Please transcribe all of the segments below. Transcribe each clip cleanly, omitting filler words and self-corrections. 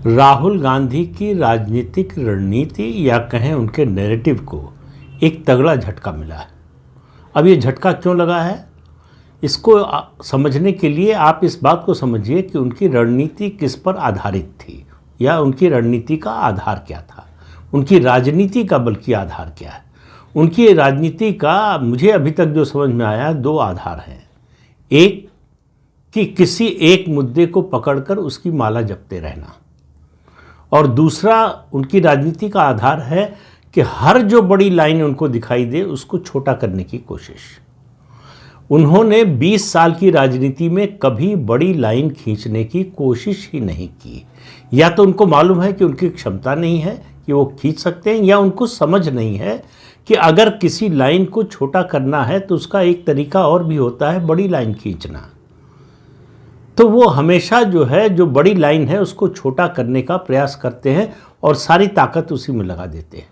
राहुल गांधी की राजनीतिक रणनीति या कहें उनके नैरेटिव को एक तगड़ा झटका मिला है। अब ये झटका क्यों लगा है, इसको समझने के लिए आप इस बात को समझिए कि उनकी रणनीति किस पर आधारित थी या उनकी रणनीति का आधार क्या था, उनकी राजनीति का बल्कि आधार क्या है। उनकी राजनीति का मुझे अभी तक जो समझ में आया दो आधार हैं। एक कि किसी एक मुद्दे को पकड़कर उसकी माला जपते रहना, और दूसरा उनकी राजनीति का आधार है कि हर जो बड़ी लाइन उनको दिखाई दे उसको छोटा करने की कोशिश। उन्होंने 20 साल की राजनीति में कभी बड़ी लाइन खींचने की कोशिश ही नहीं की। या तो उनको मालूम है कि उनकी क्षमता नहीं है कि वो खींच सकते हैं, या उनको समझ नहीं है कि अगर किसी लाइन को छोटा करना है तो उसका एक तरीका और भी होता है, बड़ी लाइन खींचना। तो वो हमेशा जो है जो बड़ी लाइन है उसको छोटा करने का प्रयास करते हैं और सारी ताकत उसी में लगा देते हैं,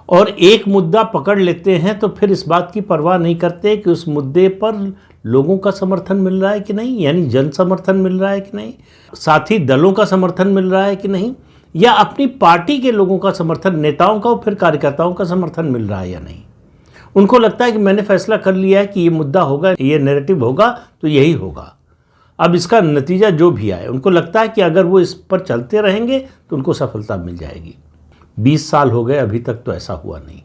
और एक मुद्दा पकड़ लेते हैं तो फिर इस बात की परवाह नहीं करते कि उस मुद्दे पर लोगों का समर्थन मिल रहा है कि नहीं, यानी जन समर्थन मिल रहा है कि नहीं, साथी दलों का समर्थन मिल रहा है कि नहीं, या अपनी पार्टी के लोगों का समर्थन, नेताओं का और फिर कार्यकर्ताओं का समर्थन मिल रहा है या नहीं। उनको लगता है कि मैंने फैसला कर लिया है कि ये मुद्दा होगा, ये नैरेटिव होगा तो यही होगा। अब इसका नतीजा जो भी आए, उनको लगता है कि अगर वो इस पर चलते रहेंगे तो उनको सफलता मिल जाएगी। 20 साल हो गए, अभी तक तो ऐसा हुआ नहीं।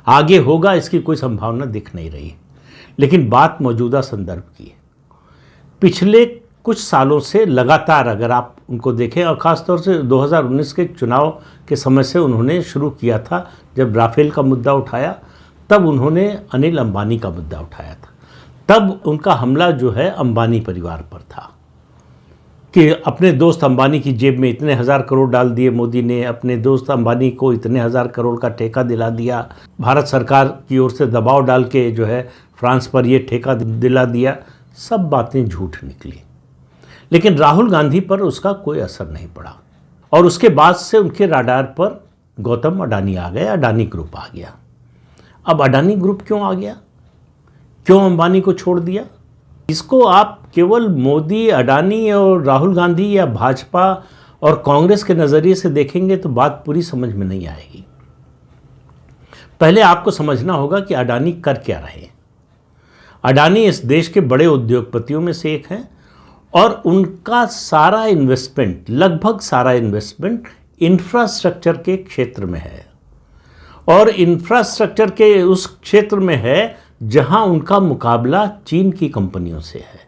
आगे होगा इसकी कोई संभावना दिख नहीं रही। लेकिन बात मौजूदा संदर्भ की है। पिछले कुछ सालों से लगातार अगर आप उनको देखें, और ख़ासतौर से 2019 के चुनाव के समय से उन्होंने शुरू किया था, जब राफेल का मुद्दा उठाया तब उन्होंने अनिल अंबानी का मुद्दा उठाया था। तब उनका हमला जो है अंबानी परिवार पर था कि अपने दोस्त अंबानी की जेब में इतने हज़ार करोड़ डाल दिए मोदी ने, अपने दोस्त अंबानी को इतने हज़ार करोड़ का ठेका दिला दिया, भारत सरकार की ओर से दबाव डाल के जो है फ्रांस पर ये ठेका दिला दिया। सब बातें झूठ निकली, लेकिन राहुल गांधी पर उसका कोई असर नहीं पड़ा। और उसके बाद से उनके राडार पर गौतम अडानी आ गए, अडानी ग्रुप आ गया। अब अडानी ग्रुप क्यों आ गया, क्यों अंबानी को छोड़ दिया, इसको आप केवल मोदी, अडानी और राहुल गांधी या भाजपा और कांग्रेस के नज़रिए से देखेंगे तो बात पूरी समझ में नहीं आएगी। पहले आपको समझना होगा कि अडानी कर क्या रहे। अडानी इस देश के बड़े उद्योगपतियों में से एक हैं, और उनका सारा इन्वेस्टमेंट, लगभग सारा इन्वेस्टमेंट इंफ्रास्ट्रक्चर के क्षेत्र में है, और इंफ्रास्ट्रक्चर के उस क्षेत्र में है जहां उनका मुकाबला चीन की कंपनियों से है।